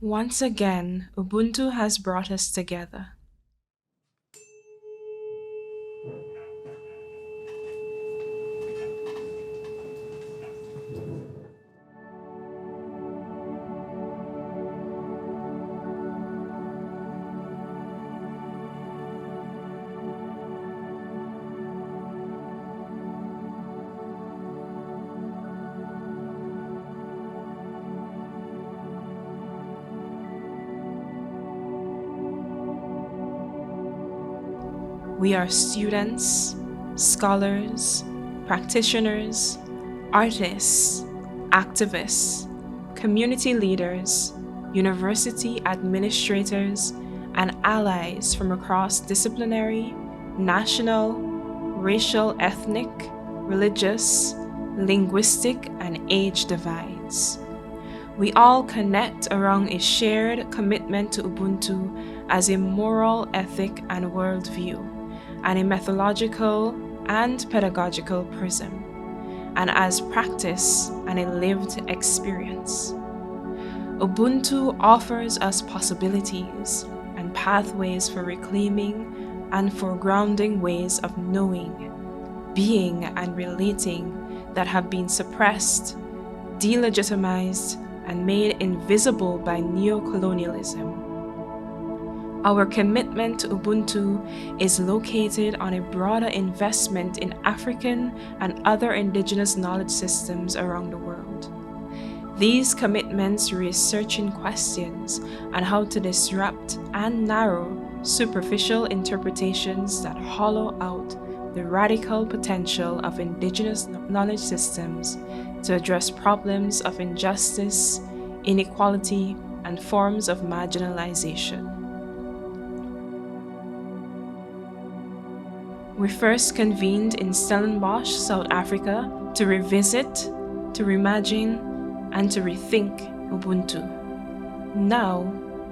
Once again, Ubuntu has brought us together. We are students, scholars, practitioners, artists, activists, community leaders, university administrators, and allies from across disciplinary, national, racial, ethnic, religious, linguistic, and age divides. We all connect around a shared commitment to Ubuntu as a moral ethic and worldview, and a methodological and pedagogical prism, and as practice and a lived experience. Ubuntu offers us possibilities and pathways for reclaiming and foregrounding ways of knowing, being, and relating that have been suppressed, delegitimized, and made invisible by neocolonialism. Our commitment to Ubuntu is located on a broader investment in African and other indigenous knowledge systems around the world. These commitments raise searching questions on how to disrupt and narrow superficial interpretations that hollow out the radical potential of indigenous knowledge systems to address problems of injustice, inequality, and forms of marginalization. We first convened in Stellenbosch, South Africa, to revisit, to reimagine, and to rethink Ubuntu. Now,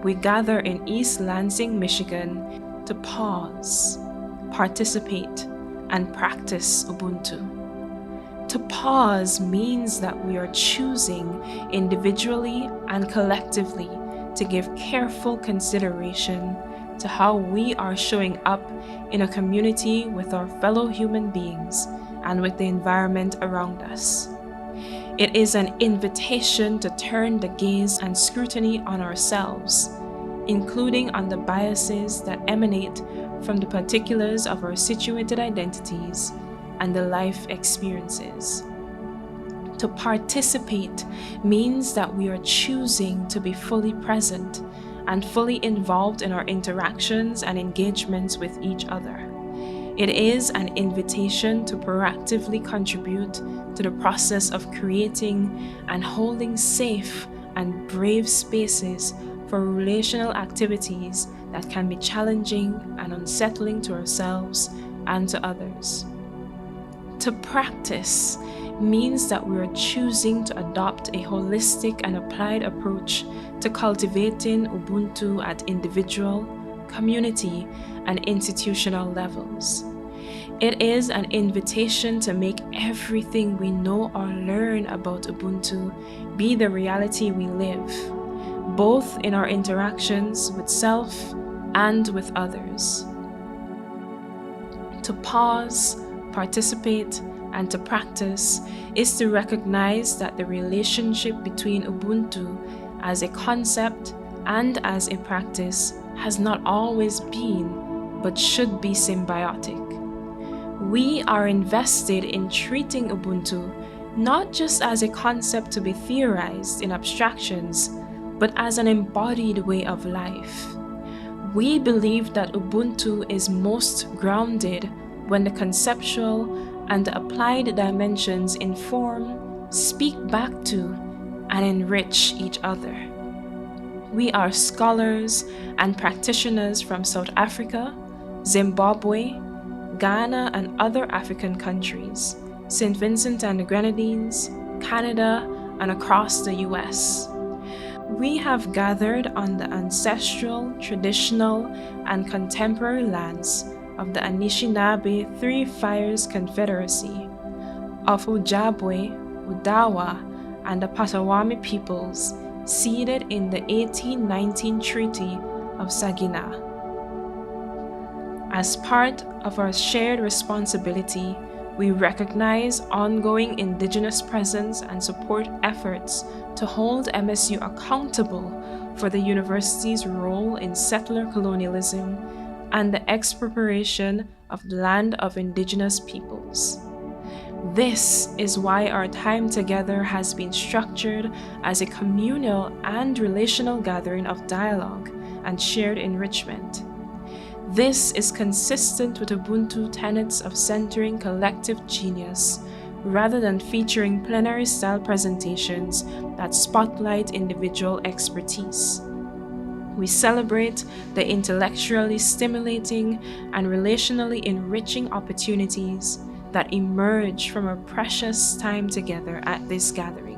we gather in East Lansing, Michigan, to pause, participate, and practice Ubuntu. To pause means that we are choosing individually and collectively to give careful consideration to how we are showing up in a community with our fellow human beings and with the environment around us. It is an invitation to turn the gaze and scrutiny on ourselves, including on the biases that emanate from the particulars of our situated identities and the life experiences. To participate means that we are choosing to be fully present and fully involved in our interactions and engagements with each other. It is an invitation to proactively contribute to the process of creating and holding safe and brave spaces for relational activities that can be challenging and unsettling to ourselves and to others. To practice means that we are choosing to adopt a holistic and applied approach to cultivating Ubuntu at individual, community, and institutional levels. It is an invitation to make everything we know or learn about Ubuntu be the reality we live, both in our interactions with self and with others. To pause, participate, and to practice is to recognize that the relationship between Ubuntu as a concept and as a practice has not always been, but should be symbiotic. We are invested in treating Ubuntu not just as a concept to be theorized in abstractions, but as an embodied way of life. We believe that Ubuntu is most grounded when the conceptual and the applied dimensions inform, speak back to, and enrich each other. We are scholars and practitioners from South Africa, Zimbabwe, Ghana, and other African countries, St. Vincent and the Grenadines, Canada, and across the US. We have gathered on the ancestral, traditional, and contemporary lands of the Anishinaabe Three Fires Confederacy, of Ojibwe, Udawa, and the Potawatomi peoples, seated in the 1819 Treaty of Saginaw. As part of our shared responsibility, we recognize ongoing Indigenous presence and support efforts to hold MSU accountable for the university's role in settler colonialism and the expropriation of the land of Indigenous peoples. This is why our time together has been structured as a communal and relational gathering of dialogue and shared enrichment. This is consistent with Ubuntu tenets of centering collective genius, rather than featuring plenary-style presentations that spotlight individual expertise. We celebrate the intellectually stimulating and relationally enriching opportunities that emerge from our precious time together at this gathering.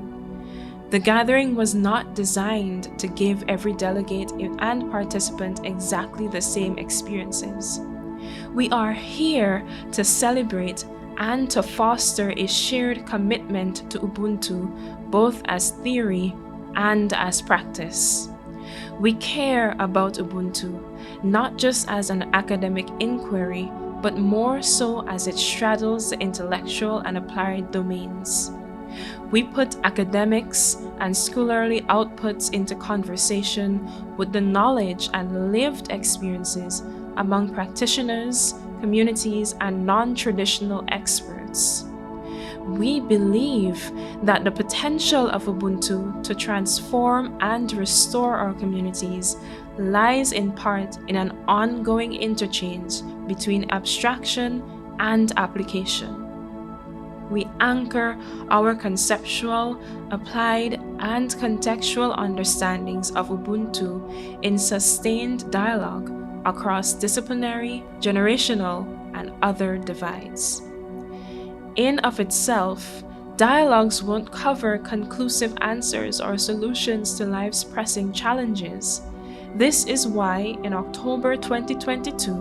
The gathering was not designed to give every delegate and participant exactly the same experiences. We are here to celebrate and to foster a shared commitment to Ubuntu, both as theory and as practice. We care about Ubuntu, not just as an academic inquiry, but more so as it straddles the intellectual and applied domains. We put academics and scholarly outputs into conversation with the knowledge and lived experiences among practitioners, communities, and non-traditional experts. We believe that the potential of Ubuntu to transform and restore our communities lies in part in an ongoing interchange between abstraction and application. We anchor our conceptual, applied, and contextual understandings of Ubuntu in sustained dialogue across disciplinary, generational, and other divides. In of itself, dialogues won't cover conclusive answers or solutions to life's pressing challenges. This is why in October 2022,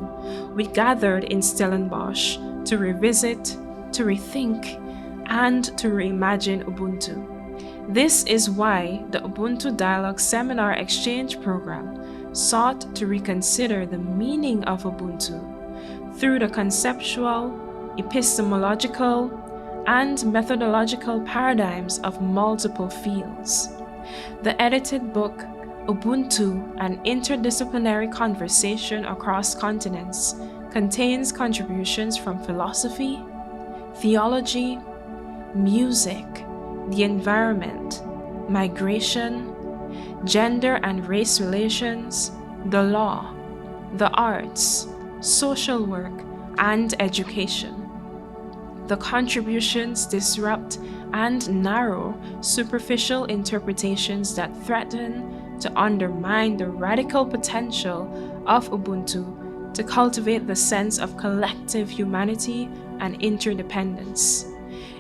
we gathered in Stellenbosch to revisit, to rethink, and to reimagine Ubuntu. This is why the Ubuntu Dialogue Seminar Exchange Program sought to reconsider the meaning of Ubuntu through the conceptual, epistemological, and methodological paradigms of multiple fields. The edited book, Ubuntu, an interdisciplinary conversation across continents, contains contributions from philosophy, theology, music, the environment, migration, gender and race relations, the law, the arts, social work, and education. The contributions disrupt and narrow superficial interpretations that threaten to undermine the radical potential of Ubuntu to cultivate the sense of collective humanity and interdependence.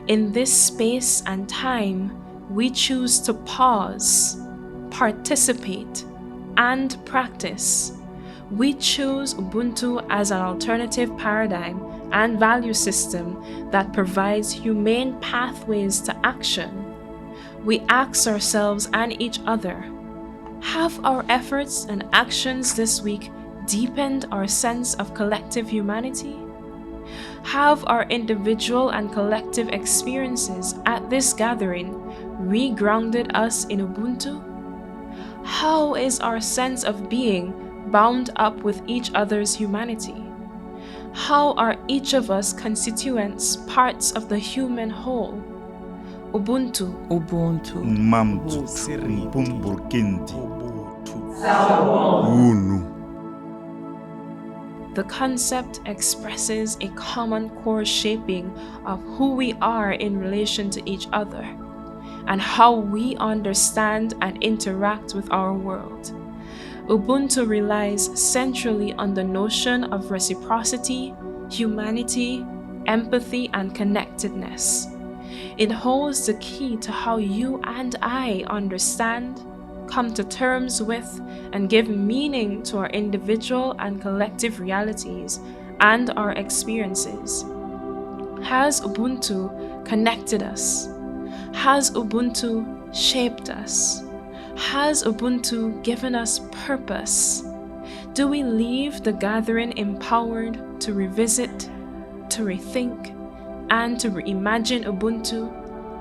In this space and time, we choose to pause, participate, and practice. We choose Ubuntu as an alternative paradigm and value system that provides humane pathways to action. We ask ourselves and each other, have our efforts and actions this week deepened our sense of collective humanity? Have our individual and collective experiences at this gathering regrounded us in Ubuntu? How is our sense of being bound up with each other's humanity? How are each of us constituents parts of the human whole? Ubuntu. Ubuntu. Mamtu. Pumburkindi. Unu. The concept expresses a common core shaping of who we are in relation to each other and how we understand and interact with our world. Ubuntu relies centrally on the notion of reciprocity, humanity, empathy, and connectedness. It holds the key to how you and I understand, come to terms with, and give meaning to our individual and collective realities and our experiences. Has Ubuntu connected us? Has Ubuntu shaped us? Has Ubuntu given us purpose? Do we leave the gathering empowered to revisit, to rethink, and to reimagine Ubuntu,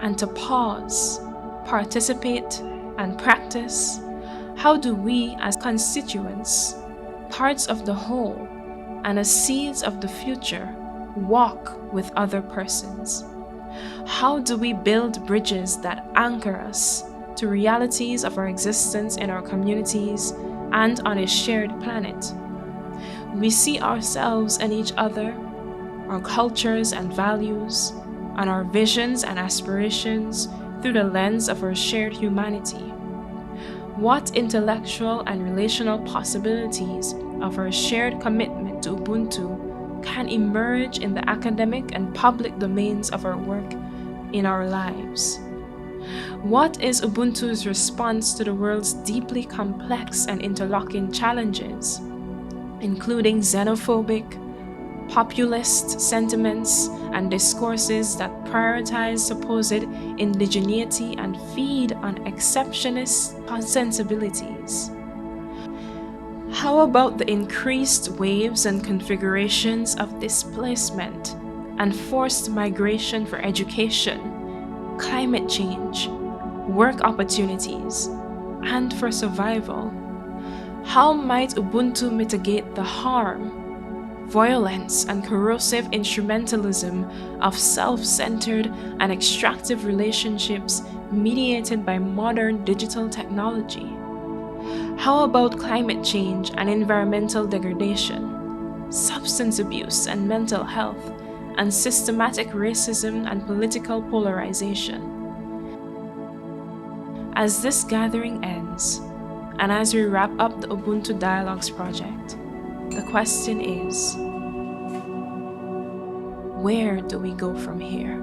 and to pause, participate, and practice? How do we, as constituents, parts of the whole, and as seeds of the future, walk with other persons? How do we build bridges that anchor us to realities of our existence in our communities and on a shared planet? We see ourselves and each other, our cultures and values, and our visions and aspirations through the lens of our shared humanity. What intellectual and relational possibilities of our shared commitment to Ubuntu can emerge in the academic and public domains of our work in our lives? What is Ubuntu's response to the world's deeply complex and interlocking challenges, including xenophobic, populist sentiments and discourses that prioritize supposed indigeneity and feed on exceptionist sensibilities? How about the increased waves and configurations of displacement and forced migration for education, climate change, work opportunities, and for survival? How might Ubuntu mitigate the harm, violence, and corrosive instrumentalism of self-centered and extractive relationships mediated by modern digital technology? How about climate change and environmental degradation, substance abuse and mental health, and systematic racism and political polarization? As this gathering ends, and as we wrap up the Ubuntu Dialogues project, the question is, where do we go from here?